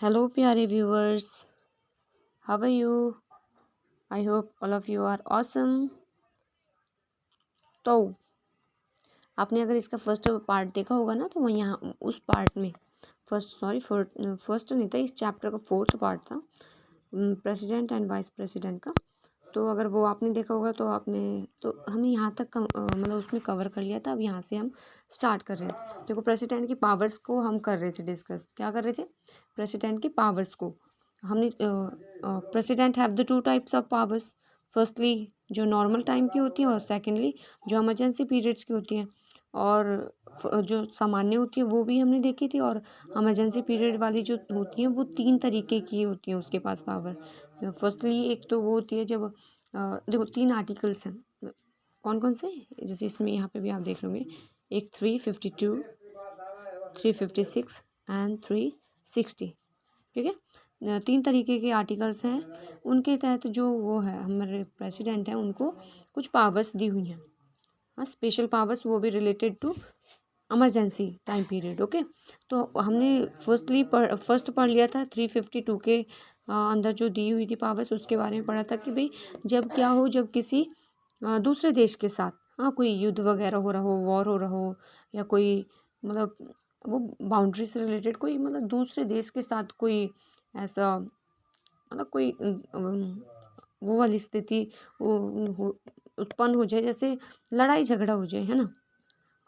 Hello, प्यारे viewers. How are you? I hope all of you are awesome. तो आपने अगर इसका फर्स्ट पार्ट देखा होगा ना, तो वह यहाँ उस पार्ट में फर्स्ट नहीं था, इस चैप्टर का फोर्थ पार्ट था, प्रेसिडेंट एंड वाइस प्रेसिडेंट का। तो अगर वो आपने देखा होगा तो हमने यहाँ तक मतलब उसमें कवर कर लिया था। अब यहाँ से हम स्टार्ट कर रहे हैं। देखो, प्रेसिडेंट की पावर्स को हम कर रहे थे डिस्कस। क्या कर रहे थे? प्रेसिडेंट की पावर्स को हमने president have the two types of powers. Firstly जो नॉर्मल टाइम की होती है, और सेकेंडली जो इमरजेंसी पीरियड्स की होती हैं। और जो सामान्य होती है वो भी हमने देखी थी, और इमरजेंसी पीरियड वाली जो होती हैं वो 3 तरीके की होती हैं उसके पास पावर। फर्स्टली एक तो वो होती है जब देखो 3 आर्टिकल्स हैं। कौन कौन से? जैसे इसमें यहाँ पे भी आप देख लोगे, एक 352, 356 एंड 360। ठीक है, 3 तरीके के आर्टिकल्स हैं। उनके तहत जो वो है हमारे प्रेसिडेंट हैं, उनको कुछ पावर्स दी हुई हैं। हाँ, स्पेशल पावर्स, वो भी related to emergency time period. Okay, तो हमने फर्स्ट पढ़ लिया था 352 के अंदर जो दी हुई थी पावर्स, उसके बारे में पढ़ा था कि भाई जब क्या हो, जब किसी दूसरे देश के साथ कोई युद्ध वगैरह हो रहा हो, वॉर हो रहा हो, या कोई मतलब वो बाउंड्री से रिलेटेड कोई मतलब दूसरे देश के साथ कोई ऐसा मतलब कोई वो वाली स्थिति उत्पन्न हो जाए, जैसे लड़ाई झगड़ा हो जाए, है ना,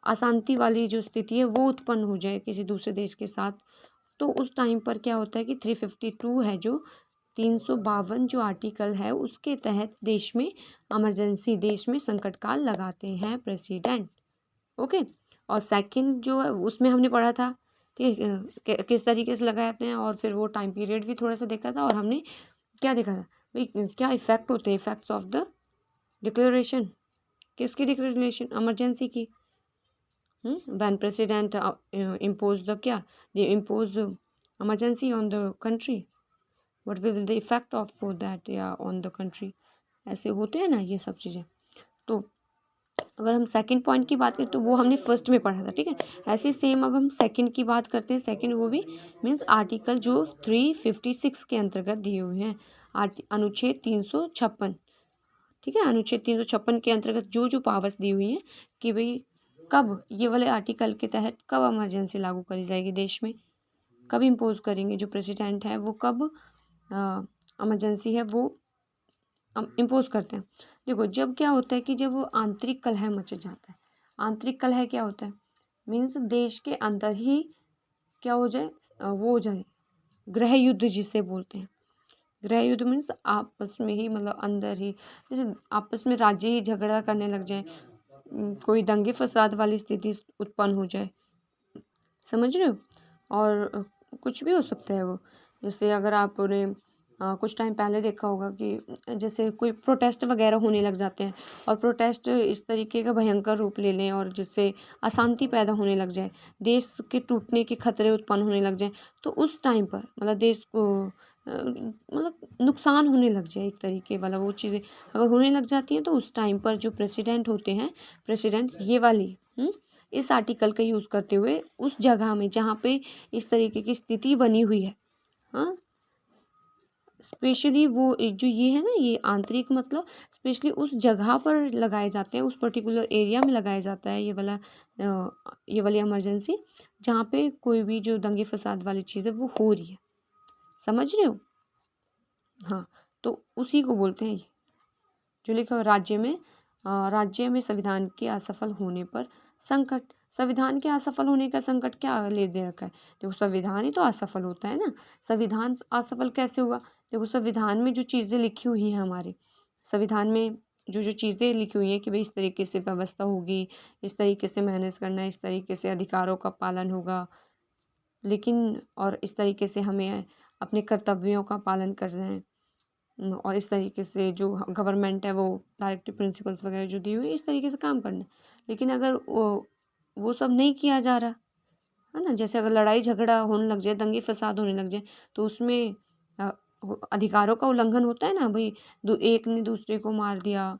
अशांति वाली जो स्थिति है वो उत्पन्न हो जाए किसी दूसरे देश के साथ। तो उस टाइम पर क्या होता है कि 352 है, जो 352 जो आर्टिकल है, उसके तहत देश में इमरजेंसी, देश में संकट काल लगाते हैं प्रेसिडेंट। ओके, और सेकंड जो है उसमें हमने पढ़ा था कि किस तरीके से लगाते हैं, और फिर वो टाइम पीरियड भी थोड़ा सा देखा था। और हमने क्या देखा था भाई, क्या इफेक्ट होते हैं, इफेक्ट्स ऑफ द डिक्लेरेशन। किसकी डिक्लेरेशन? इमरजेंसी की। व्हेन प्रेसिडेंट इम्पोज द क्या, दे impose emergency on the country, what will the effect of that या ऑन द कंट्री। ऐसे होते हैं ना ये सब चीज़ें। तो अगर हम सेकंड पॉइंट की बात करें तो वो हमने फर्स्ट में पढ़ा था। ठीक है, ऐसे सेम अब हम सेकंड की बात करते हैं। सेकंड वो भी मीन्स आर्टिकल जो 356 के अंतर्गत दिए हुए हैं, अनुच्छेद 356। ठीक है, अनुच्छेद 356 के अंतर्गत जो जो पावर्स दी हुई हैं कि भाई कब ये वाले आर्टिकल के तहत कब इमरजेंसी लागू करी जाएगी देश में, कब इम्पोज करेंगे जो प्रेसिडेंट है वो, कब इमरजेंसी है वो इम्पोज करते हैं। देखो, जब क्या होता है कि जब आंतरिक कलह मच जाता है। आंतरिक कलह क्या होता है? मीन्स देश के अंदर ही क्या हो जाए, वो हो जाए गृह युद्ध जिसे बोलते हैं। गृह युद्ध मीन्स आपस में ही, मतलब अंदर ही, जैसे आपस में राज्य ही झगड़ा करने लग जाए, कोई दंगे फसाद वाली स्थिति उत्पन्न हो जाए। समझ रहे हो? और कुछ भी हो सकता है वो। जैसे अगर आपने कुछ टाइम पहले देखा होगा कि जैसे कोई प्रोटेस्ट वगैरह होने लग जाते हैं, और प्रोटेस्ट इस तरीके का भयंकर रूप ले लें और जिससे अशांति पैदा होने लग जाए, देश के टूटने के खतरे उत्पन्न होने लग जाए, तो उस टाइम पर मतलब देश को मतलब नुकसान होने लग जाए एक तरीके वाला, वो चीज़ें अगर होने लग जाती हैं, तो उस टाइम पर जो प्रेसिडेंट होते हैं, प्रेसिडेंट ये वाली इस आर्टिकल का यूज़ करते हुए उस जगह में जहाँ पे इस तरीके की स्थिति बनी हुई है, हाँ, स्पेशली वो जो ये है ना, ये आंतरिक मतलब स्पेशली उस जगह पर लगाए जाते हैं, उस पर्टिकुलर एरिया में लगाया जाता है ये वाली इमरजेंसी, जहाँ पे कोई भी जो दंगे फसाद वाली चीज़ है वो हो रही है। समझ रहे हो? हाँ, तो उसी को बोलते हैं ये जो लिखा हुआ राज्य में संविधान के असफल होने पर संकट। संविधान के असफल होने का संकट क्या ले दे रखा है? देखो, संविधान ही तो असफल होता है ना। संविधान असफल कैसे हुआ? देखो, संविधान में जो चीज़ें लिखी हुई हैं हमारे संविधान में, जो जो चीज़ें लिखी हुई हैं कि भाई इस तरीके से व्यवस्था होगी, इस तरीके से मैनेज करना है, इस तरीके से अधिकारों का पालन होगा, लेकिन और इस तरीके से हमें अपने कर्तव्यों का पालन करना है, और इस तरीके से जो गवर्नमेंट है वो डायरेक्टिव प्रिंसिपल्स वगैरह जो दी हुई है, इस तरीके से काम करना है। लेकिन अगर वो सब नहीं किया जा रहा है ना, जैसे अगर लड़ाई झगड़ा होने लग जाए, दंगे फसाद होने लग जाए, तो उसमें अधिकारों का उल्लंघन होता है ना भाई। एक ने दूसरे को मार दिया,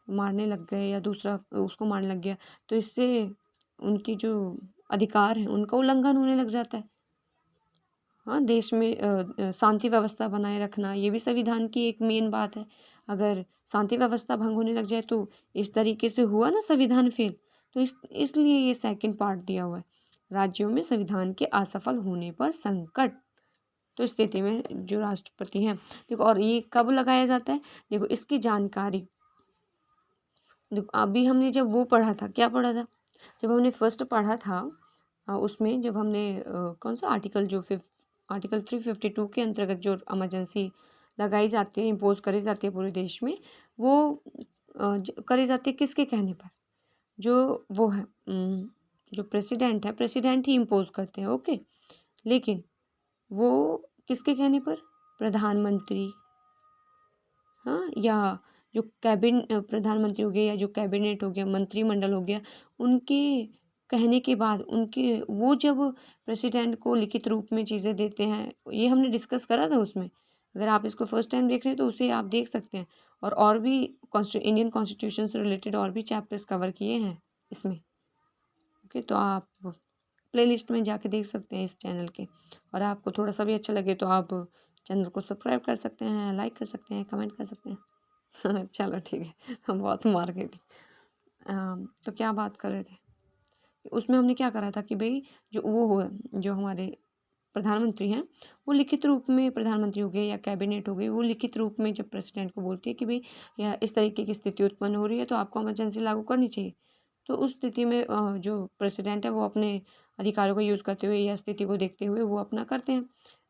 मारने लग गए, या दूसरा उसको मारने लग गया, तो इससे उनकी जो अधिकार है उनका उल्लंघन होने लग जाता है। हाँ, देश में शांति व्यवस्था बनाए रखना, ये भी संविधान की एक मेन बात है। अगर शांति व्यवस्था भंग होने लग जाए तो इस तरीके से हुआ ना संविधान फेल, तो इसलिए ये सेकंड पार्ट दिया हुआ है, राज्यों में संविधान के असफल होने पर संकट। तो स्थिति में जो राष्ट्रपति हैं, देखो, और ये कब लगाया जाता है, देखो इसकी जानकारी, देखो अभी हमने जब वो पढ़ा था, क्या पढ़ा था, जब हमने फर्स्ट पढ़ा था उसमें जब हमने कौन सा आर्टिकल, जो आर्टिकल 352 के अंतर्गत जो इमरजेंसी लगाई जाती है, इम्पोज करी जाती है पूरे देश में, वो करी जाती है किसके कहने पर, जो वो है जो प्रेसिडेंट है, प्रेसिडेंट ही इम्पोज करते हैं, ओके। लेकिन वो किसके कहने पर, प्रधानमंत्री, हाँ, या जो प्रधानमंत्री हो गया, या जो कैबिनेट हो गया, मंत्रिमंडल हो गया, उनके कहने के बाद, उनके वो जब प्रेसिडेंट को लिखित रूप में चीज़ें देते हैं, ये हमने डिस्कस करा था उसमें। अगर आप इसको फर्स्ट टाइम देख रहे हैं तो उसे आप देख सकते हैं, और भी इंडियन कॉन्स्टिट्यूशन से रिलेटेड और भी चैप्टर्स कवर किए हैं इसमें, ओके। तो आप प्लेलिस्ट में जाके देख सकते हैं इस चैनल के, और आपको थोड़ा सा भी अच्छा लगे तो आप चैनल को सब्सक्राइब कर सकते हैं, लाइक कर सकते हैं, कमेंट कर सकते हैं। चलो ठीक है, हम बहुत मार्केटिंग। तो क्या बात कर रहे थे, उसमें हमने क्या करा था कि भाई जो वो हो, जो हमारे प्रधानमंत्री हैं, वो लिखित रूप में, प्रधानमंत्री हो गए या कैबिनेट हो गई, वो लिखित रूप में जब प्रेसिडेंट को बोलती है कि भाई या इस तरीके की स्थिति उत्पन्न हो रही है तो आपको इमरजेंसी लागू करनी चाहिए, तो उस स्थिति में जो प्रेसिडेंट है वो अपने अधिकारों का यूज़ करते हुए या स्थिति को देखते हुए वो अपना करते हैं।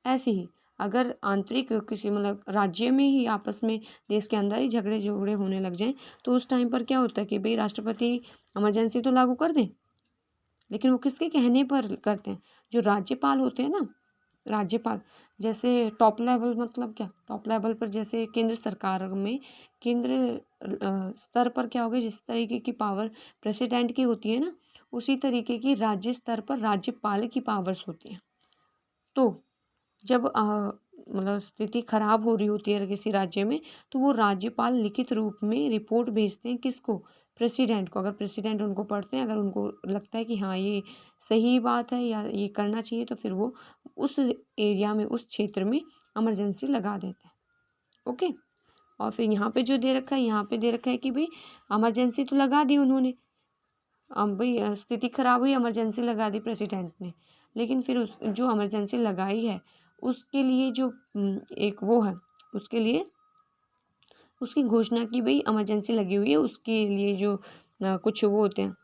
ऐसे ही अगर आंतरिक किसी मतलब राज्य में ही आपस में, देश के अंदर ही झगड़े होने लग जाएं, तो उस टाइम पर क्या होता है कि भाई राष्ट्रपति इमरजेंसी तो लागू कर दें, लेकिन वो किसके कहने पर करते हैं, जो राज्यपाल होते हैं ना, राज्यपाल, जैसे टॉप लेवल, मतलब क्या, टॉप लेवल पर जैसे केंद्र सरकार में, केंद्र स्तर पर क्या होगा, जिस तरीके की पावर प्रेसिडेंट की होती है ना, उसी तरीके की राज्य स्तर पर राज्यपाल की पावर्स होती हैं। तो जब मतलब स्थिति खराब हो रही होती है किसी राज्य में, तो वो राज्यपाल लिखित रूप में रिपोर्ट भेजते हैं किसको, प्रेसिडेंट को। अगर प्रेसिडेंट उनको पढ़ते हैं, अगर उनको लगता है कि हाँ ये सही बात है या ये करना चाहिए, तो फिर वो उस एरिया में, उस क्षेत्र में इमरजेंसी लगा देते हैं, ओके। और फिर यहाँ पे जो दे रखा है, यहाँ पे दे रखा है कि भाई इमरजेंसी तो लगा दी उन्होंने, अब भाई स्थिति खराब हुई, इमरजेंसी लगा दी प्रेसिडेंट ने, लेकिन फिर उस जो इमरजेंसी लगाई है उसके लिए जो एक वो है, उसके लिए उसकी घोषणा की भाई इमरजेंसी लगी हुई है, उसके लिए जो कुछ वो होते हैं,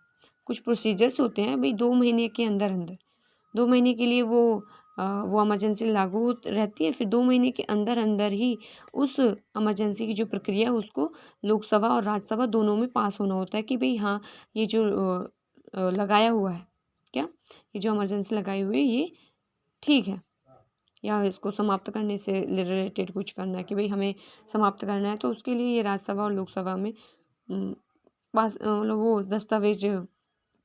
कुछ प्रोसीजर्स होते हैं भाई, 2 महीने के अंदर अंदर, 2 महीने के लिए वो इमरजेंसी लागू रहती है, फिर 2 महीने के अंदर अंदर ही उस इमरजेंसी की जो प्रक्रिया है उसको लोकसभा और राज्यसभा दोनों में पास होना होता है कि भाई हाँ ये जो लगाया हुआ है, क्या, ये जो इमरजेंसी लगाई हुई है ये ठीक है, या इसको समाप्त करने से रिलेटेड कुछ करना है कि भाई हमें समाप्त करना है, तो उसके लिए ये राज्यसभा और लोकसभा में पास मतलब वो दस्तावेज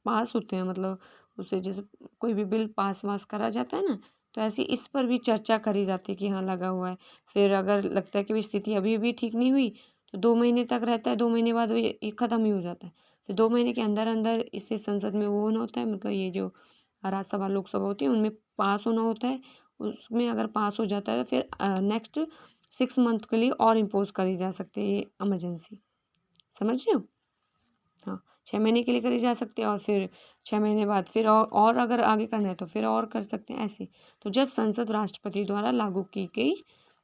पास होते हैं, मतलब उससे जैसे कोई भी बिल पास वास करा जाता है ना, तो ऐसे इस पर भी चर्चा करी जाती है कि हाँ लगा हुआ है। फिर अगर लगता है कि स्थिति अभी भी ठीक नहीं हुई, तो 2 महीने तक रहता है, 2 महीने बाद ये ख़त्म ही हो जाता है। फिर 2 महीने के अंदर अंदर इससे संसद में वो होना होता है, मतलब ये जो राज्यसभा लोकसभा होती है उनमें पास होना होता है, उसमें अगर पास हो जाता है तो फिर नेक्स्ट 6 मंथ के लिए और इम्पोज करी जा सकती है ये इमरजेंसी, समझ रहे हो। हाँ, 6 महीने के लिए करी जा सकती है, और फिर 6 महीने बाद फिर और अगर आगे करना है तो फिर और कर सकते हैं ऐसे। तो जब संसद राष्ट्रपति द्वारा लागू की गई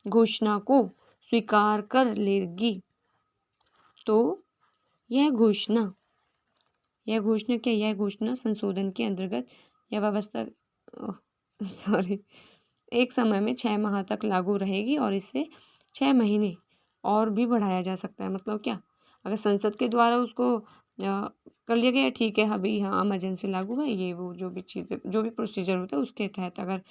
घोषणा को स्वीकार कर लेगी, तो यह घोषणा क्या, यह घोषणा संशोधन के अंतर्गत यह व्यवस्था सॉरी एक समय में 6 माह तक लागू रहेगी, और इसे 6 महीने और भी बढ़ाया जा सकता है। मतलब क्या, अगर संसद के द्वारा उसको कर लिया गया, ठीक है, अभी हाँ इमरजेंसी लागू है, ये वो जो भी चीज़ें, जो भी प्रोसीजर होता है उसके तहत अगर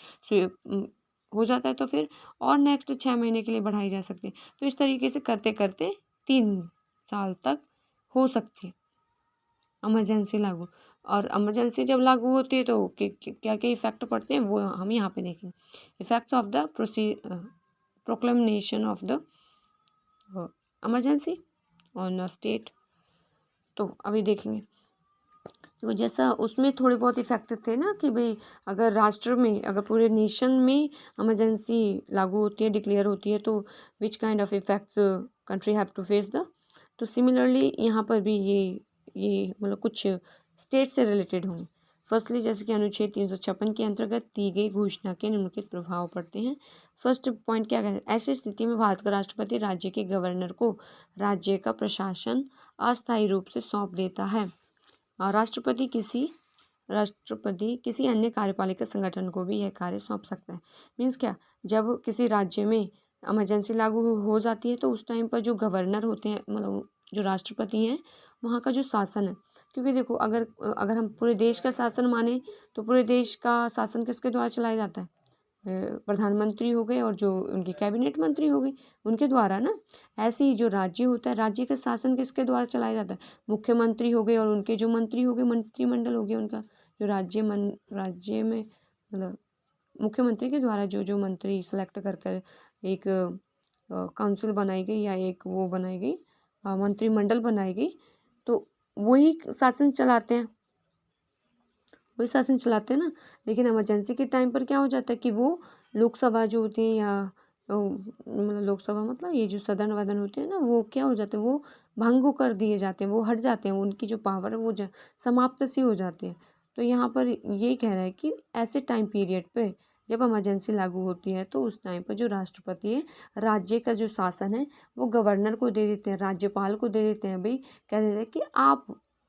हो जाता है तो फिर और नेक्स्ट 6 महीने के लिए बढ़ाई जा सकती है। तो इस तरीके से करते करते 3 साल तक हो सकती है इमरजेंसी लागू। और इमरजेंसी जब लागू होती है तो क्या क्या इफ़ेक्ट पड़ते हैं वो हम यहाँ पे देखेंगे। Effects of the proclamation of the emergency on a state, तो अभी देखेंगे। तो जैसा उसमें थोड़े बहुत इफेक्ट थे ना कि भाई अगर राष्ट्र में, अगर पूरे नेशन में इमरजेंसी लागू होती है, डिक्लेयर होती है, तो which kind of effects country have to face the. तो सिमिलरली यहाँ पर भी ये मतलब कुछ स्टेट से रिलेटेड होंगे। फर्स्टली जैसे कि अनुच्छेद 356 के अंतर्गत दी गई घोषणा के निम्नलिखित प्रभाव पड़ते हैं। फर्स्ट पॉइंट क्या कहते हैं, ऐसी स्थिति में भारत का राष्ट्रपति राज्य के गवर्नर को राज्य का प्रशासन अस्थायी रूप से सौंप देता है। राष्ट्रपति किसी अन्य कार्यपालिका संगठन को भी यह कार्य सौंप सकता है। मीन्स क्या, जब किसी राज्य में इमरजेंसी लागू हो जाती है तो उस टाइम पर जो गवर्नर होते हैं, मतलब जो राष्ट्रपति हैं, वहाँ का जो शासन है, क्योंकि देखो अगर हम पूरे देश का शासन माने तो पूरे देश का शासन किसके द्वारा चलाया जाता है, प्रधानमंत्री हो गए और जो उनके कैबिनेट मंत्री हो गए, उनके द्वारा ना। ऐसे ही जो राज्य होता है, राज्य का शासन किसके द्वारा चलाया जाता है, मुख्यमंत्री हो गए और उनके जो मंत्री हो गए, मंत्रिमंडल हो गया उनका, जो राज्य में मतलब मुख्यमंत्री के द्वारा जो जो मंत्री सेलेक्ट कर एक काउंसिल बनाई गई या एक वो बनाई गई, मंत्रिमंडल बनाई गई, तो वही शासन चलाते हैं, वही शासन चलाते हैं ना। लेकिन इमरजेंसी के टाइम पर क्या हो जाता है कि वो लोकसभा जो होती है या मतलब लोकसभा मतलब ये जो सदन वदन होते हैं ना, वो क्या हो जाते हैं, वो भंग कर दिए जाते हैं, वो हट जाते हैं, उनकी जो पावर है वो समाप्त सी हो जाती है। तो यहाँ पर ये कह रहा है कि ऐसे टाइम पीरियड पे जब इमरजेंसी लागू होती है तो उस टाइम पर जो राष्ट्रपति है, राज्य का जो शासन है वो गवर्नर को दे देते हैं, राज्यपाल को दे देते हैं। भाई कह देते हैं कि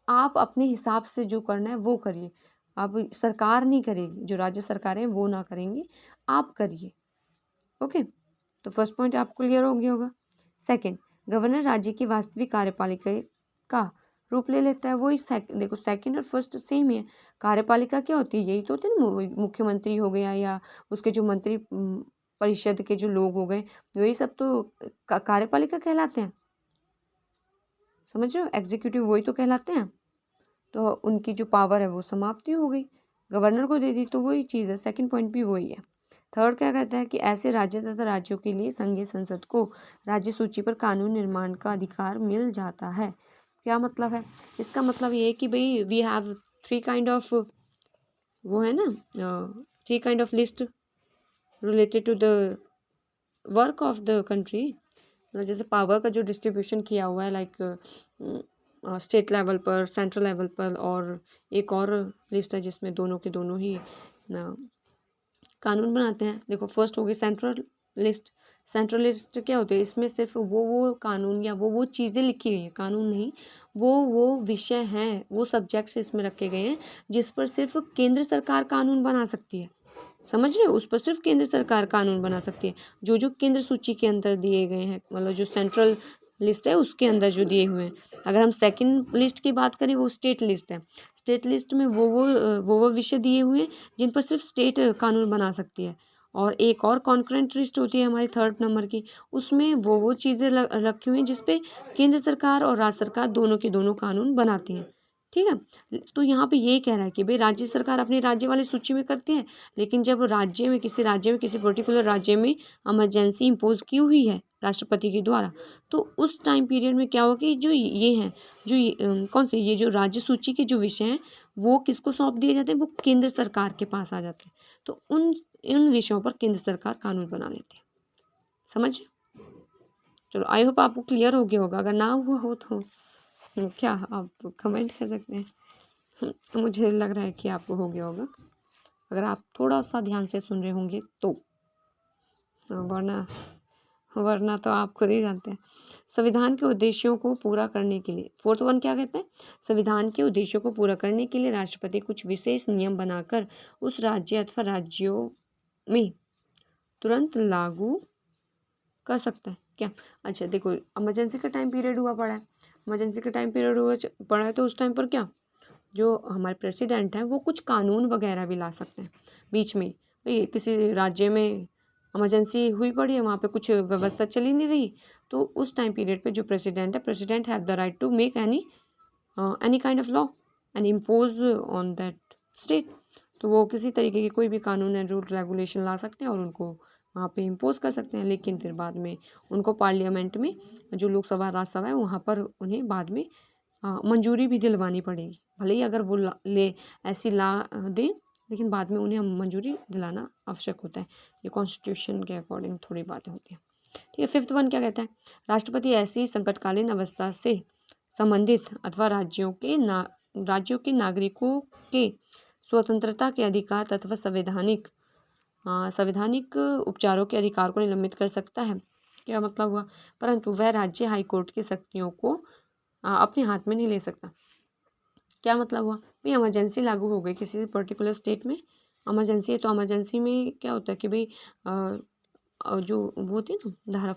आप अपने हिसाब से जो करना है वो करिए, अब सरकार नहीं करेगी, जो राज्य सरकार है वो ना करेंगी, आप करिए। ओके, तो फर्स्ट पॉइंट आपको क्लियर हो गया होगा। सेकंड, गवर्नर राज्य की वास्तविक कार्यपालिका का रूप ले लेता है। वही देखो सेकंड और फर्स्ट सेम ही है। कार्यपालिका क्या होती है, यही तो होती है ना, मुख्यमंत्री हो गया या उसके जो मंत्री परिषद के जो लोग हो गए, वही सब तो कार्यपालिका कहलाते हैं। समझ रहे हो, एग्जीक्यूटिव वही तो कहलाते हैं। तो उनकी जो पावर है वो समाप्ति हो गई, गवर्नर को दे दी, तो वही चीज़ है। सेकंड पॉइंट भी वही है। थर्ड क्या कहता है कि ऐसे राज्य तथा राज्यों के लिए संघीय संसद को राज्य सूची पर कानून निर्माण का अधिकार मिल जाता है। क्या मतलब है, इसका मतलब ये है कि भाई we have three kind of, वो है ना, three kind of list related to the work of the country. जैसे पावर का जो डिस्ट्रीब्यूशन किया हुआ है, लाइक स्टेट लेवल पर, सेंट्रल लेवल पर, और एक और लिस्ट है जिसमें दोनों के दोनों ही कानून बनाते हैं। देखो फर्स्ट हो गई सेंट्रल लिस्ट। सेंट्रल लिस्ट क्या होती है, इसमें सिर्फ वो कानून या वो चीज़ें लिखी गई हैं, कानून नहीं, वो विषय हैं, वो सब्जेक्ट्स इसमें रखे गए हैं जिस पर सिर्फ केंद्र सरकार कानून बना सकती है। समझ रहे हो, उस पर सिर्फ केंद्र सरकार कानून बना सकती है। जो केंद्र सूची के अंदर दिए गए हैं, मतलब जो सेंट्रल लिस्ट है उसके अंदर जो दिए हुए हैं। अगर हम सेकंड लिस्ट की बात करें, वो स्टेट लिस्ट है। स्टेट लिस्ट में वो विषय दिए हुए हैं जिन पर सिर्फ स्टेट कानून बना सकती है। और एक और कॉन्करेंट लिस्ट होती है हमारी थर्ड नंबर की, उसमें वो चीज़ें रखी हुई हैं जिसपे केंद्र सरकार और राज्य सरकार दोनों के दोनों कानून बनाती हैं। ठीक है, तो यहाँ पे यही कह रहा है कि भाई राज्य सरकार अपनी राज्य वाली सूची में करती है, लेकिन जब किसी पर्टिकुलर राज्य में इमरजेंसी इम्पोज की हुई है राष्ट्रपति के द्वारा, तो उस टाइम पीरियड में क्या होगा कि जो ये हैं, कौन से ये जो राज्य सूची के जो विषय हैं वो किसको सौंप दिए जाते हैं, वो केंद्र सरकार के पास आ जाते हैं। तो उन विषयों पर केंद्र सरकार कानून बना लेती है। समझ, चलो आई होप आपको क्लियर हो गया होगा। अगर ना हुआ हो तो क्या आप कमेंट कर सकते हैं। मुझे लग रहा है कि आपको हो गया होगा, अगर आप थोड़ा सा ध्यान से सुन रहे होंगे तो, वरना तो आप खुद ही जानते हैं। संविधान के उद्देश्यों को पूरा करने के लिए, फोर्थ वन क्या कहते हैं, संविधान के उद्देश्यों को पूरा करने के लिए राष्ट्रपति कुछ विशेष नियम बनाकर उस राज्य अथवा राज्यों में तुरंत लागू कर सकता है। क्या, अच्छा देखो इमरजेंसी का टाइम पीरियड हुआ पड़ा है, इमरजेंसी का टाइम पीरियड हुआ पड़ा है, तो उस टाइम पर क्या, जो हमारे प्रेसिडेंट हैं वो कुछ कानून वगैरह भी ला सकते हैं बीच में। भाई किसी राज्य में इमरजेंसी हुई पड़ी है, वहाँ पे कुछ व्यवस्था चली नहीं रही, तो उस टाइम पीरियड पे जो president have the right to make any kind of law and impose on that state. तो वो किसी तरीके के कोई भी कानून एंड रूल रेगुलेशन ला सकते हैं और उनको वहाँ पे इम्पोज कर सकते हैं, लेकिन फिर बाद में उनको पार्लियामेंट में, जो लोकसभा राज्यसभा है, वहाँ पर उन्हें बाद में मंजूरी भी दिलवानी पड़ेगी, भले ही अगर वो ले ऐसी ला दें, लेकिन बाद में उन्हें मंजूरी दिलाना आवश्यक होता है। ये कॉन्स्टिट्यूशन के अकॉर्डिंग थोड़ी बातें होती हैं। ठीक है, 5th वन क्या कहता है, राष्ट्रपति ऐसी संकटकालीन अवस्था से संबंधित अथवा राज्यों के नागरिकों के स्वतंत्रता के अधिकार तथा संवैधानिक उपचारों के अधिकार को निलंबित कर सकता है। क्या मतलब हुआ, परंतु वह राज्य हाईकोर्ट की शक्तियों को अपने हाथ में नहीं ले सकता। क्या मतलब हुआ, भाई इमरजेंसी लागू हो गई किसी पर्टिकुलर स्टेट में, इमरजेंसी है, तो इमरजेंसी में क्या होता है कि भाई जो वो होती है ना धारा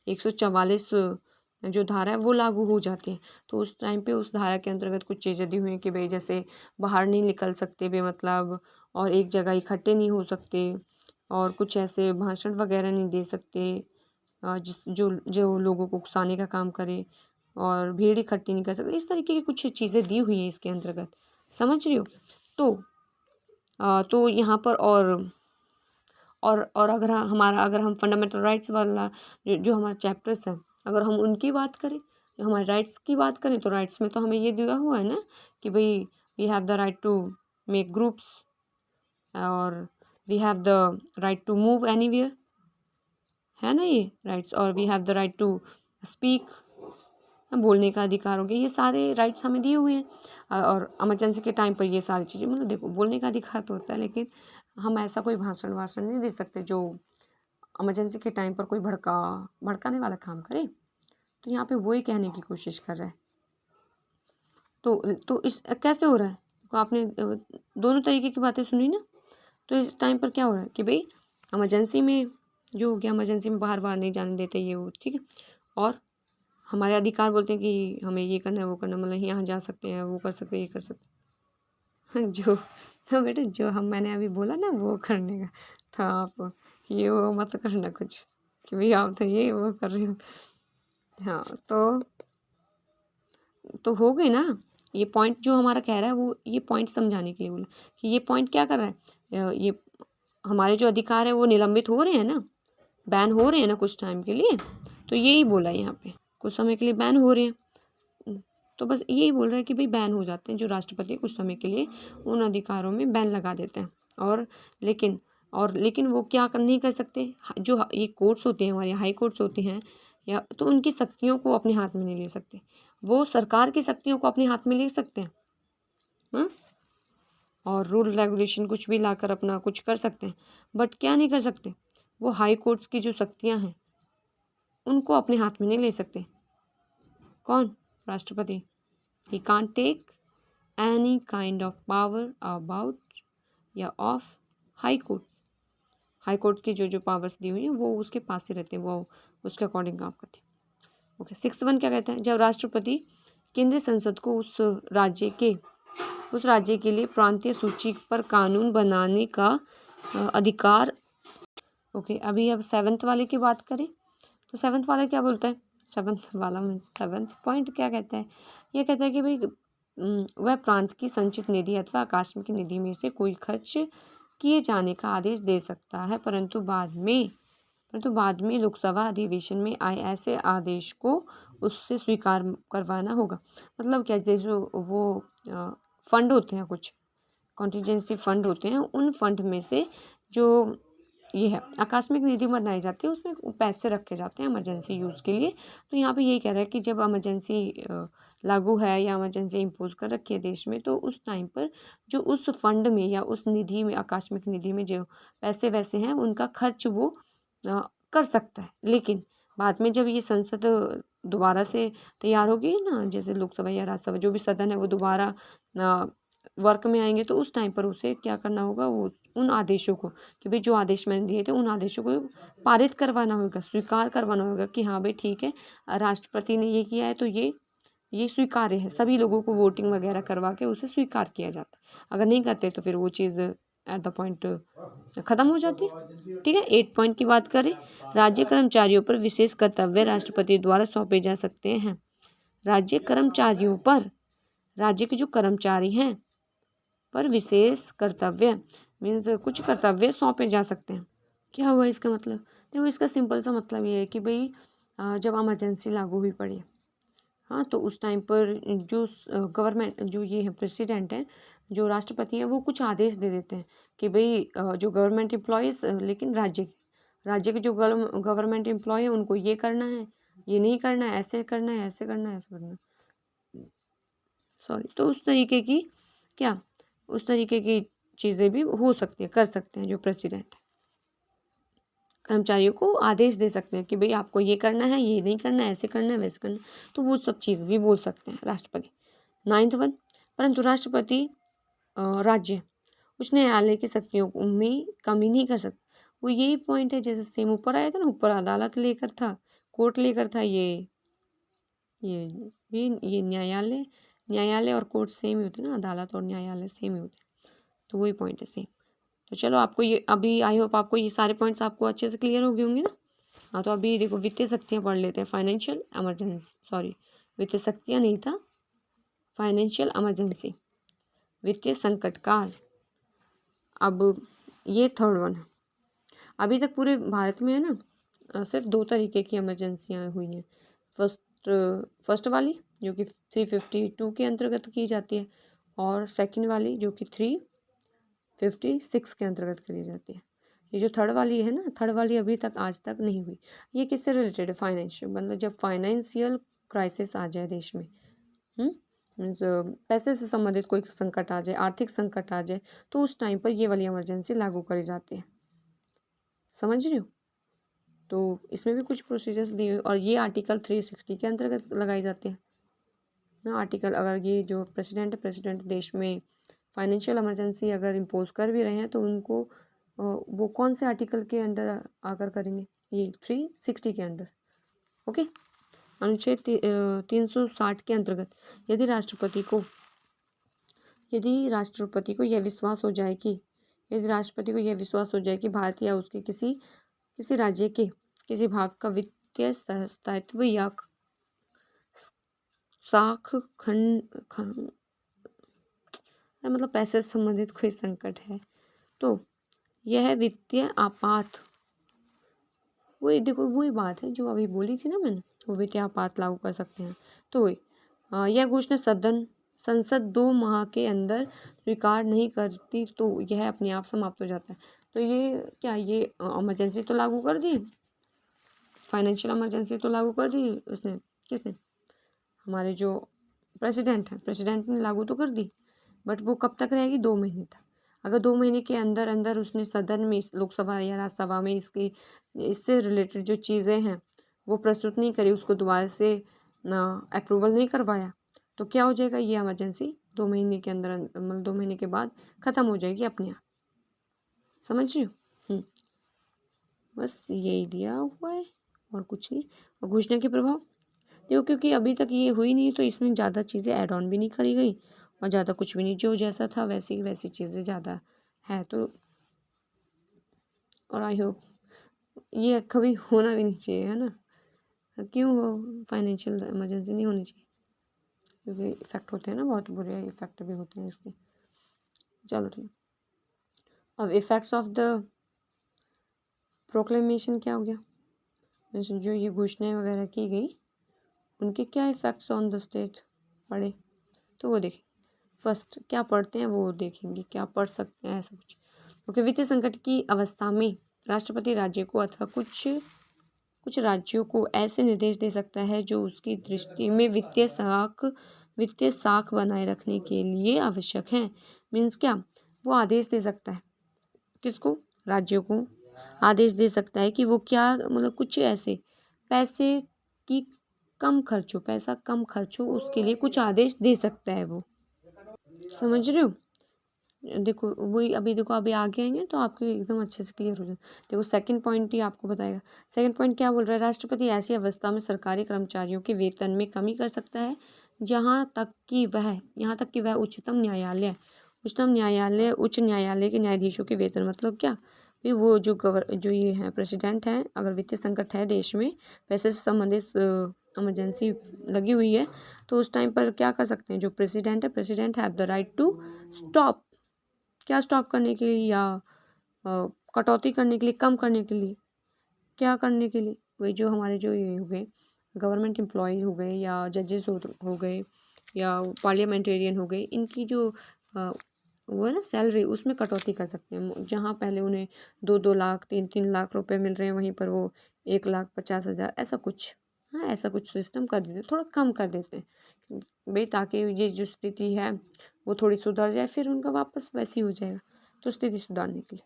144 जो धारा है वो लागू हो जाती है। तो उस टाइम पे उस धारा के अंतर्गत कुछ चीज़ें दी हुई हैं कि भाई जैसे बाहर नहीं निकल सकते मतलब, और एक जगह इकट्ठे नहीं हो सकते, और कुछ ऐसे भाषण वगैरह नहीं दे सकते जो लोगों को उकसाने का काम करे, और भीड़ इकट्ठी नहीं कर सकते। इस तरीके की कुछ चीज़ें दी हुई हैं इसके अंतर्गत, समझ रही हो। तो यहाँ पर और अगर हम फंडामेंटल राइट्स वाला जो हमारा चैप्टर्स है, अगर हम उनकी बात करें, जो हमारे राइट्स की बात करें, तो राइट्स में तो हमें ये दिया हुआ है ना कि भाई we have the right to make groups, और we have the right to move anywhere, है ना ये राइट्स, और we have the right to speak, बोलने का अधिकार हो गया। ये सारे राइट्स हमें दिए हुए हैं, और इमरजेंसी के टाइम पर ये सारी चीज़ें, मतलब देखो बोलने का अधिकार तो होता है, लेकिन हम ऐसा कोई भाषण नहीं दे सकते जो इमरजेंसी के टाइम पर कोई भड़काने वाला काम करे। तो यहाँ पे वही कहने की कोशिश कर रहा है। तो इस कैसे हो रहा है, तो आपने दोनों तरीके की बातें सुनी ना। तो इस टाइम पर क्या हो रहा है कि भाई इमरजेंसी में जो हो गया, इमरजेंसी में बाहर नहीं जाने देते ये वो, ठीक है, और हमारे अधिकार बोलते हैं कि हमें ये करना है वो करना, मतलब यहाँ जा सकते हैं, वो कर सकते हैं, ये कर सकते हैं जो तो बेटे जो मैंने अभी बोला ना वो करने का, तो आप ये वो मत करना कुछ कि भाई आप तो ये वो कर रहे हो। हाँ, तो हो गई ना, ये पॉइंट जो हमारा कह रहा है वो ये पॉइंट समझाने के लिए बोला कि ये पॉइंट क्या कर रहा है, ये हमारे जो अधिकार है वो निलंबित हो रहे हैं ना, बैन हो रहे हैं ना कुछ टाइम के लिए, तो यही बोला है यहाँ पे, कुछ समय के लिए बैन हो रहे हैं। तो बस यही बोल रहा है कि भाई बैन हो जाते हैं, जो राष्ट्रपति कुछ समय के लिए उन अधिकारों में बैन लगा देते हैं, और लेकिन वो क्या नहीं कर सकते, जो ये कोर्ट्स होते हैं हमारे हाई कोर्ट्स होते हैं, या तो उनकी शक्तियों को अपने हाथ में नहीं ले सकते, वो सरकार की शक्तियों को अपने हाथ में ले सकते हैं, और रूल रेगुलेशन कुछ भी लाकर अपना कुछ कर सकते हैं, बट क्या नहीं कर सकते, वो हाई कोर्ट्स की जो शक्तियाँ हैं उनको अपने हाथ में नहीं ले सकते। कौन, राष्ट्रपति। He can't take any kind of power about या of high court. High court की जो पावर्स दी हुई हैं वो उसके पास से रहते हैं, वो उसके अकॉर्डिंग काम करते हैं। ओके, 6th वन क्या कहता है, जब राष्ट्रपति केंद्रीय संसद को उस राज्य के लिए प्रांतीय सूची पर कानून बनाने का अधिकार। ओके, अभी अब 7th वाले की बात करें, तो 7th वाला क्या बोलता है, 7th पॉइंट क्या कहता है, ये कहता है कि भाई वह प्रांत की संचित निधि अथवा आकस्मिक निधि में से कोई खर्च किए जाने का आदेश दे सकता है, परंतु बाद में लोकसभा अधिवेशन में आए ऐसे आदेश को उससे स्वीकार करवाना होगा। मतलब क्या, जैसे वो फंड होते हैं, कुछ कॉन्टीजेंसी फंड होते हैं, उन फंड में से जो ये है आकस्मिक निधि बनाई जाती है, उसमें पैसे रखे जाते हैं इमरजेंसी यूज़ के लिए। तो यहाँ पे यही कह रहा है कि जब इमरजेंसी लागू है या इमरजेंसी इम्पोज कर रखी है देश में, तो उस टाइम पर जो उस फंड में या उस निधि में, आकस्मिक निधि में जो पैसे वैसे हैं उनका खर्च वो कर सकता है। लेकिन बाद में जब ये संसद दोबारा से तैयार होगी ना, जैसे लोकसभा या राज्यसभा जो भी सदन है वो दोबारा वर्क में आएंगे, तो उस टाइम पर उसे क्या करना होगा, वो उन आदेशों को कि भाई जो आदेश मैंने दिए थे उन आदेशों को पारित करवाना होगा, स्वीकार करवाना होगा कि हाँ भाई ठीक है, राष्ट्रपति ने ये किया है तो ये स्वीकार्य है, सभी लोगों को वोटिंग वगैरह करवा के उसे स्वीकार किया जाता है। अगर नहीं करते तो फिर वो चीज़ एट द पॉइंट ख़त्म हो जाती है। ठीक है, 8 पॉइंट की बात करें, राज्य कर्मचारियों पर विशेष कर्तव्य राष्ट्रपति द्वारा सौंपे जा सकते हैं। राज्य कर्मचारियों पर, राज्य के जो कर्मचारी हैं पर विशेष कर्तव्य मीन्स कुछ कर्तव्य सौंपे जा सकते हैं। क्या हुआ इसका मतलब, देखो इसका सिंपल सा मतलब ये है कि भाई जब इमरजेंसी लागू हुई पड़ी, हाँ, तो उस टाइम पर जो गवर्नमेंट जो ये है प्रेसिडेंट है, जो राष्ट्रपति हैं, वो कुछ आदेश दे देते हैं कि भाई जो गवर्नमेंट एम्प्लॉयज़, लेकिन राज्य के जो गवर्नमेंट एम्प्लॉय है उनको ये करना है, ये नहीं करना है, ऐसे करना है, ऐसे करना है, ऐसे करना है, सॉरी। तो उस तरीके की क्या उस तरीके की चीज़ें भी हो सकती है, कर सकते हैं जो प्रेसिडेंट है। कर्मचारियों को आदेश दे सकते हैं कि भाई आपको ये करना है, ये नहीं करना है, ऐसे करना है, वैसे करना है, तो वो सब चीज़ भी बोल सकते हैं राष्ट्रपति। 9th वन, परंतु राष्ट्रपति राज्य उच्च न्यायालय की शक्तियों में कमी नहीं कर सकता। वो यही पॉइंट है, जैसे सेम ऊपर आया था ना, ऊपर अदालत लेकर था, कोर्ट लेकर था, ये न्यायालय और कोर्ट सेम ही होते हैं ना, अदालत और न्यायालय सेम ही होते हैं, तो वही पॉइंट है सेम। तो चलो आपको ये अभी आई होप आपको ये सारे पॉइंट्स आपको अच्छे से क्लियर हो गए होंगे ना। हाँ, तो अभी देखो वित्तीय शक्तियाँ पढ़ लेते हैं। फाइनेंशियल इमरजेंसी, सॉरी, वित्तीय शक्तियाँ नहीं था, फाइनेंशियल इमरजेंसी, वित्तीय संकट काल। अब ये थर्ड वन है। अभी तक पूरे भारत में है ना, सिर्फ 2 तरीके की इमरजेंसियाँ हुई हैं। फर्स्ट वाली जो कि 352 के अंतर्गत की जाती है, और सेकंड वाली जो कि 356 के अंतर्गत करी जाती है। ये जो थर्ड वाली है ना, थर्ड वाली अभी तक आज तक नहीं हुई। ये किससे रिलेटेड है? फाइनेंशियल, मतलब जब फाइनेंशियल क्राइसिस आ जाए देश में, मीन्स पैसे से संबंधित कोई संकट आ जाए, आर्थिक संकट आ जाए, तो उस टाइम पर ये वाली इमरजेंसी लागू करी जाती है। समझ रहे हो? तो इसमें भी कुछ प्रोसीजर्स दिए हुए, और ये आर्टिकल 360 के अंतर्गत लगाई जाती है ना। आर्टिकल, अगर ये जो प्रेसिडेंट देश में फाइनेंशियल इमरजेंसी अगर इम्पोज कर भी रहे हैं, तो उनको वो कौन से आर्टिकल के अंडर आकर करेंगे? ये 360 के अंडर। ओके, अनुच्छेद 360 के अंतर्गत यदि राष्ट्रपति को यह विश्वास हो जाए कि भारत या उसके किसी राज्य के किसी भाग का वित्तीय स्थायित्व या साख खंड मतलब पैसे से संबंधित कोई संकट है, तो यह वित्तीय आपात, वही देखो वही बात है जो अभी बोली थी ना मैंने, वो वित्तीय आपात लागू कर सकते हैं। तो यह घोषणा संसद 2 माह के अंदर स्वीकार नहीं करती, तो यह अपने आप समाप्त हो जाता है। तो ये इमरजेंसी तो लागू कर दी, फाइनेंशियल इमरजेंसी तो लागू कर दी उसने, किसने? हमारे जो प्रेसिडेंट ने लागू तो कर दी, बट वो कब तक रहेगी? 2 महीने तक। अगर 2 महीने के अंदर अंदर उसने सदन में, लोकसभा या राज्यसभा में इससे रिलेटेड जो चीज़ें हैं वो प्रस्तुत नहीं करी, उसको दोबारा से अप्रूवल नहीं करवाया, तो क्या हो जाएगा? ये इमरजेंसी 2 महीने के अंदर, मतलब 2 महीने के बाद ख़त्म हो जाएगी अपने आप। समझ रही हो? बस यही दिया हुआ है और कुछ नहीं। और घोषणा के प्रभाव देखो, क्योंकि अभी तक ये हुई नहीं, तो इसमें ज़्यादा चीज़ें ऐड ऑन भी नहीं करी गई और ज़्यादा कुछ भी नहीं, जो जैसा था वैसी चीज़ें ज़्यादा है। तो और आई होप ये कभी होना भी नहीं चाहिए, है ना? क्यों हो? फाइनेंशियल इमरजेंसी नहीं होनी चाहिए, क्योंकि इफ़ेक्ट होते हैं ना, बहुत बुरे इफ़ेक्ट भी होते हैं इसके। चलो ठीक। अब इफ़ेक्ट्स ऑफ द प्रोक्लेमेशन क्या हो गया? जो ये घोषणाएँ वगैरह की गई, उनके क्या इफ़ेक्ट्स ऑन द स्टेट पड़े, तो वो देखें। फर्स्ट क्या पढ़ते हैं वो देखेंगे, क्या पढ़ सकते हैं, ऐसा कुछ। क्योंकि वित्तीय संकट की अवस्था में राष्ट्रपति राज्य को अथवा कुछ राज्यों को ऐसे निर्देश दे सकता है जो उसकी दृष्टि में वित्तीय साख बनाए रखने के लिए आवश्यक है। मीन्स क्या? वो आदेश दे सकता है, किसको? राज्यों को आदेश दे सकता है कि वो क्या, मतलब कुछ ऐसे पैसा कम खर्च हो, उसके लिए कुछ आदेश दे सकता है वो। समझ रहे हो? देखो वही, अभी आगे आएंगे तो आपको एकदम अच्छे से क्लियर हो जाए। देखो सेकंड पॉइंट ही आपको बताएगा। सेकंड पॉइंट क्या बोल रहा है? राष्ट्रपति ऐसी अवस्था में सरकारी कर्मचारियों के वेतन में कमी कर सकता है यहाँ तक कि वह उच्च न्यायालय के न्यायाधीशों के वेतन, मतलब क्या भाई, वो जो ये है प्रेसिडेंट हैं, अगर वित्तीय संकट है देश में, पैसे से संबंधित इमरजेंसी लगी हुई है, तो उस टाइम पर क्या कर सकते हैं? जो president have the right to stop करने के लिए, या कटौती करने के लिए, कम करने के लिए, क्या करने के लिए? वही जो हमारे जो ये हो गए गवर्नमेंट एम्प्लॉयज़ हो गए या जजेस हो गए या पार्लियामेंटेरियन हो गए, इनकी जो वो है ना सैलरी, उसमें कटौती कर सकते हैं। जहाँ पहले उन्हें 2-2 लाख 3-3 लाख रुपए मिल रहे हैं, वहीं पर वो 1,50,000 ऐसा कुछ, हाँ ऐसा कुछ सिस्टम कर देते, थोड़ा कम कर देते हैं भाई, ताकि ये जो स्थिति है वो थोड़ी सुधर जाए, फिर उनका वापस वैसे ही हो जाएगा। तो स्थिति सुधारने के लिए,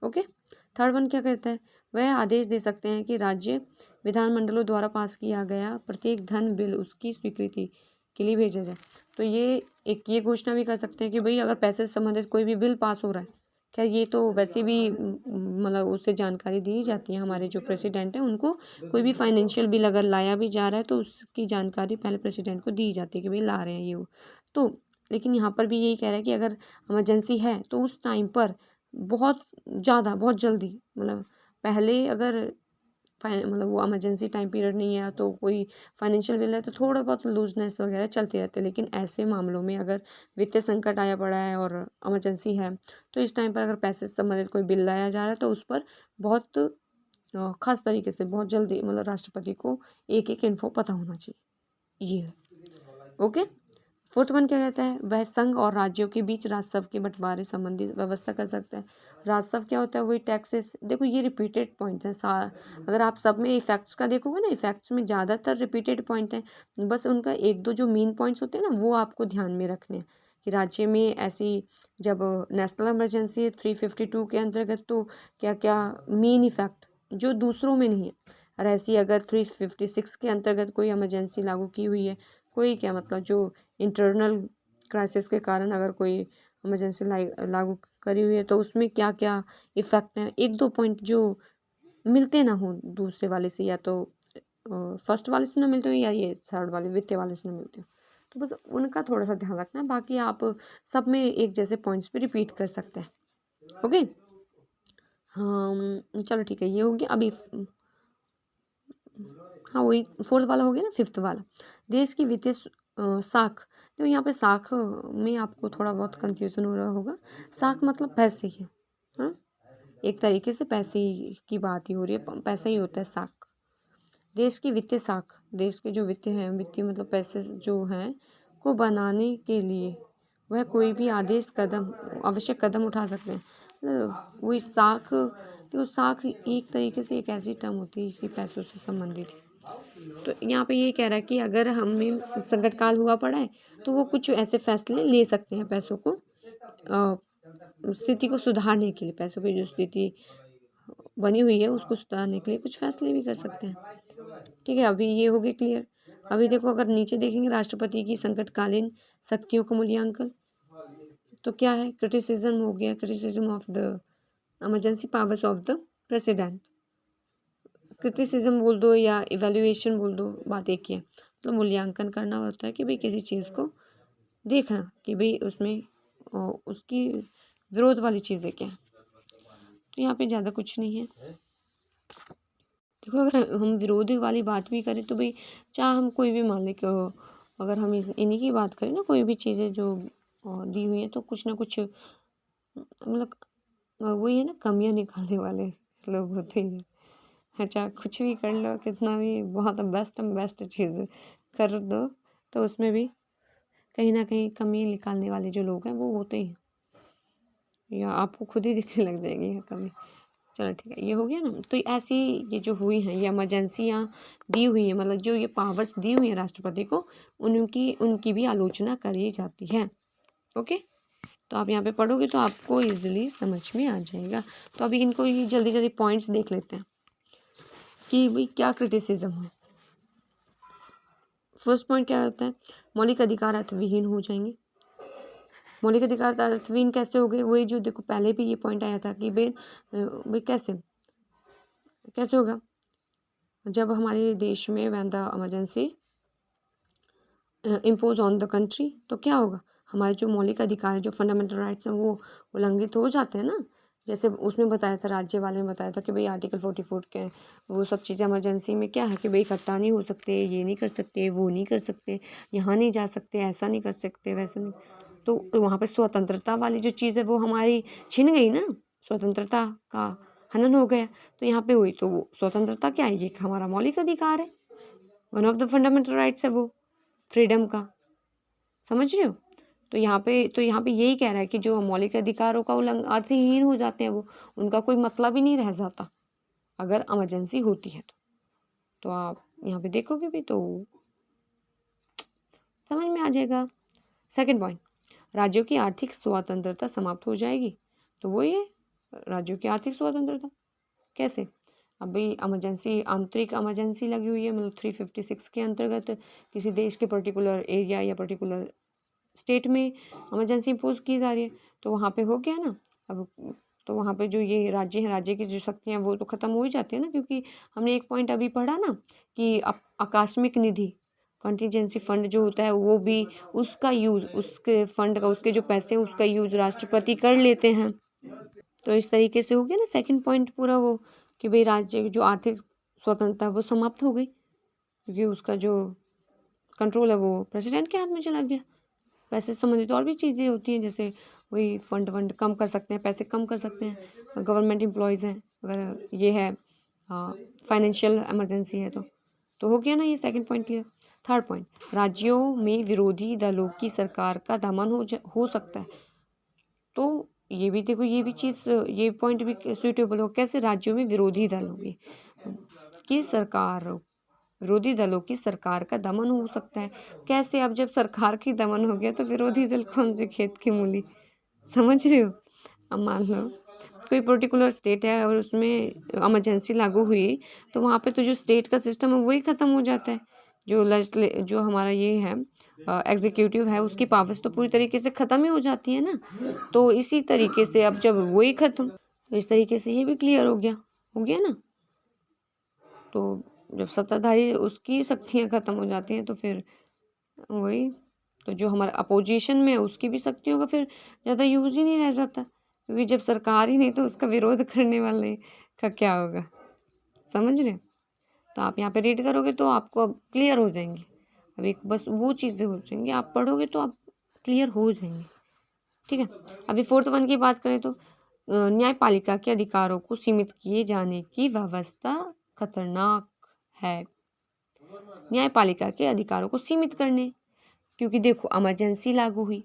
ओके। थर्ड वन क्या कहता है? वह आदेश दे सकते हैं कि राज्य विधानमंडलों द्वारा पास किया गया प्रत्येक धन बिल उसकी स्वीकृति के लिए भेजा जाए। तो ये घोषणा भी कर सकते हैं कि भाई अगर पैसे से संबंधित कोई भी बिल पास हो रहा है, खैर ये तो वैसे भी मतलब उससे जानकारी दी जाती है, हमारे जो प्रेसिडेंट हैं उनको कोई भी फाइनेंशियल बिल अगर लाया भी जा रहा है तो उसकी जानकारी पहले प्रेसिडेंट को दी जाती है कि भाई ला रहे हैं ये वो। तो लेकिन यहाँ पर भी यही कह रहा है कि अगर इमरजेंसी है तो उस टाइम पर बहुत ज़्यादा बहुत जल्दी, मतलब पहले अगर मतलब वो इमरजेंसी टाइम पीरियड नहीं है तो कोई फाइनेंशियल बिल है तो थोड़ा बहुत लूजनेस वगैरह चलती रहती है, लेकिन ऐसे मामलों में अगर वित्तीय संकट आया पड़ा है और इमरजेंसी है तो इस टाइम पर अगर पैसे से संबंधित कोई बिल लाया जा रहा है तो उस पर बहुत खास तरीके से बहुत जल्दी मतलब राष्ट्रपति को एक एक इन्फो पता होना चाहिए, ये है, ओके। फोर्थ वन क्या कहता है? वह संघ और राज्यों के बीच राजस्व के बंटवारे संबंधी व्यवस्था कर सकता है। राजस्व क्या होता है? वही टैक्सेस। देखो ये रिपीटेड पॉइंट है, अगर आप सब में इफेक्ट्स का देखोगे ना, इफेक्ट्स में ज़्यादातर रिपीटेड पॉइंट हैं, बस उनका एक दो जो मेन पॉइंट्स होते हैं ना वो आपको ध्यान में रखने हैं कि राज्य में ऐसी जब नेशनल इमरजेंसी है 352 के अंतर्गत तो क्या क्या मेन इफेक्ट जो दूसरों में नहीं है, और ऐसी अगर 356 के अंतर्गत कोई इमरजेंसी लागू की हुई है, कोई क्या मतलब जो इंटरनल क्राइसिस के कारण अगर कोई इमरजेंसी लागू करी हुई है तो उसमें क्या क्या इफ़ेक्ट हैं, एक दो पॉइंट जो मिलते ना हो दूसरे वाले से, या तो फर्स्ट वाले से ना मिलते हो या ये थर्ड वाले वित्तीय वाले से ना मिलते हो, तो बस उनका थोड़ा सा ध्यान रखना है। बाकी आप सब में एक जैसे पॉइंट्स पे रिपीट कर सकते हैं, ओके। हाँ चलो ठीक है, ये हो गया। अभी हाँ वही फोर्थ वाला हो गया ना, फिफ्थ वाला देश की वित्तीय साख। तो यहाँ पे साख में आपको थोड़ा बहुत कंफ्यूजन हो रहा होगा। साख मतलब पैसे ही, हाँ एक तरीके से पैसे की बात ही हो रही है, पैसा ही होता है साख। देश की वित्तीय साख, देश के जो वित्तीय हैं, वित्तीय मतलब पैसे जो हैं को बनाने के लिए वह कोई भी आदेश कदम आवश्यक कदम उठा सकते हैं। वही साख, तो साख एक तरीके से एक ऐसी टर्म होती है इसी पैसों से संबंधित। तो यहाँ पे ये कह रहा है कि अगर हमें संकट काल हुआ पड़ा है तो वो कुछ ऐसे फैसले ले सकते हैं पैसों को स्थिति को सुधारने के लिए, पैसों की जो स्थिति बनी हुई है उसको सुधारने के लिए कुछ फैसले भी कर सकते हैं, ठीक है। अभी ये हो गया क्लियर। अभी देखो अगर नीचे देखेंगे राष्ट्रपति की संकटकालीन शक्तियों का मूल्यांकन, तो क्या है? क्रिटिसिज्म हो गया, criticism of the emergency powers of the president. Criticism बोल दो या इवैल्यूएशन बोल दो, बात एक ही है। मतलब मूल्यांकन करना होता है कि भाई किसी चीज़ को देखना कि भाई उसमें उसकी विरोध वाली चीज़ें क्या है। तो यहाँ पे ज़्यादा कुछ नहीं है। देखो अगर हम विरोध वाली बात भी करें तो भाई चाहे हम कोई भी मान लें कि अगर हम इन्हीं की बात करें ना, कोई भी चीज़ें जो दी हुई हैं तो कुछ ना कुछ मतलब वही है ना, कमियां निकालने वाले लोग होते हैं। अच्छा कुछ भी कर लो, कितना भी बहुत बेस्ट चीज़ कर दो तो उसमें भी कहीं ना कहीं कमी निकालने वाले जो लोग हैं वो होते ही हैं, या आपको खुद ही दिखने लग जाएगी ये कमी। चलो ठीक है, ये हो गया ना। तो ऐसी ये जो हुई हैं ये इमरजेंसियाँ दी हुई हैं, मतलब जो ये पावर्स दी हुई हैं राष्ट्रपति को, उनकी भी आलोचना करी जाती है, ओके। तो आप यहाँ पे पढ़ोगे तो आपको इजीली समझ में आ जाएगा। तो अभी इनको ये जल्दी जल्दी पॉइंट्स देख लेते हैं कि भाई क्या क्रिटिसिज्म है। फर्स्ट पॉइंट क्या होता है? मौलिक अधिकार अर्थविहीन हो जाएंगे। मौलिक अधिकार अर्थविहीन कैसे हो गए? वही जो देखो पहले भी ये पॉइंट आया था कि भाई कैसे होगा जब हमारे देश में when the emergency impose on the country, तो क्या होगा? हमारे जो मौलिक अधिकार है, जो फंडामेंटल राइट्स हैं वो उल्लंघित हो जाते हैं ना। जैसे उसमें बताया था, राज्य वाले में बताया था कि भाई आर्टिकल 44 के वो सब चीज़ें इमरजेंसी में क्या है कि भाई इकट्ठा नहीं हो सकते, ये नहीं कर सकते, वो नहीं कर सकते, यहाँ नहीं जा सकते, ऐसा नहीं कर सकते, वैसा नहीं। तो वहाँ पर स्वतंत्रता वाली जो चीज़ है वो हमारी छिन गई ना, स्वतंत्रता का हनन हो गया तो यहाँ पे हुई, तो वो स्वतंत्रता क्या है, ये हमारा मौलिक अधिकार है, one of the fundamental rights है वो, फ्रीडम का, समझ रहे हो। तो यहाँ पे यही कह रहा है कि जो मौलिक अधिकारों का उल्लंघन, अर्थहीन हो जाते हैं वो, उनका कोई मतलब ही नहीं रह जाता अगर इमरजेंसी होती है तो आप यहाँ पे देखोगे भी तो समझ में आ जाएगा। सेकंड पॉइंट, राज्यों की आर्थिक स्वतंत्रता समाप्त हो जाएगी, तो वो ये राज्यों की आर्थिक स्वतंत्रता कैसे, अभी इमरजेंसी, आंतरिक इमरजेंसी लगी हुई है, मतलब 356 के अंतर्गत किसी देश के पर्टिकुलर एरिया या पर्टिकुलर स्टेट में इमरजेंसी इम्पोज की जा रही है, तो वहाँ पे हो गया ना। अब तो वहाँ पे जो ये राज्य हैं, राज्य की जो शक्तियाँ वो तो ख़त्म हो ही जाती है ना, क्योंकि हमने एक पॉइंट अभी पढ़ा ना कि आकस्मिक निधि, कंटीजेंसी फंड जो होता है वो भी, उसका यूज़, उसके फंड का, उसके जो पैसे हैं उसका यूज़ राष्ट्रपति कर लेते हैं। तो इस तरीके से हो गया ना सेकंड पॉइंट पूरा वो, कि भाई राज्य की जो आर्थिक स्वतंत्रता वो समाप्त हो गई, क्योंकि उसका जो कंट्रोल है वो प्रेसिडेंट के हाथ में चला गया। पैसे से संबंधित और भी चीज़ें होती हैं, जैसे वही फंड कम कर सकते हैं, पैसे कम कर सकते हैं, गवर्नमेंट एम्प्लॉयज़ हैं, अगर ये है फाइनेंशियल इमरजेंसी है तो हो गया ना ये second point clear. Third point, राज्यों में विरोधी दलों की सरकार का दमन हो सकता है, तो ये भी देखो, ये भी चीज़, ये पॉइंट भी सूटेबल हो, कैसे राज्यों में विरोधी दल होगी की सरकार, विरोधी दलों की सरकार का दमन हो सकता है, कैसे, अब जब सरकार की दमन हो गया तो विरोधी दल कौन से खेत की मूली, समझ रहे हो। अब मान लो कोई पर्टिकुलर स्टेट है और उसमें इमरजेंसी लागू हुई, तो वहाँ पे तो जो स्टेट का सिस्टम है वही ख़त्म हो जाता है, जो हमारा ये है एग्जीक्यूटिव है, उसकी पावर्स तो पूरी तरीके से ख़त्म ही हो जाती है ना। तो इसी तरीके से अब जब वही ख़त्म, तो इस तरीके से ये भी क्लियर हो गया ना। तो जब सत्ताधारी उसकी शक्तियाँ ख़त्म हो जाती हैं तो फिर वही, तो जो हमारा अपोजिशन में है उसकी भी शक्तियों का फिर ज़्यादा यूज़ ही नहीं रह जाता, क्योंकि जब सरकार ही नहीं तो उसका विरोध करने वाले का क्या होगा, समझ रहे। तो आप यहाँ पे रीड करोगे तो आपको अब क्लियर हो जाएंगे, अब एक बस वो चीज़ें हो जाएंगी, आप पढ़ोगे तो आप क्लियर हो जाएंगे, ठीक है। अभी फोर्थ वन की बात करें तो न्यायपालिका के अधिकारों को सीमित किए जाने की व्यवस्था खतरनाक है, न्यायपालिका के अधिकारों को सीमित करने, क्योंकि देखो इमरजेंसी लागू हुई,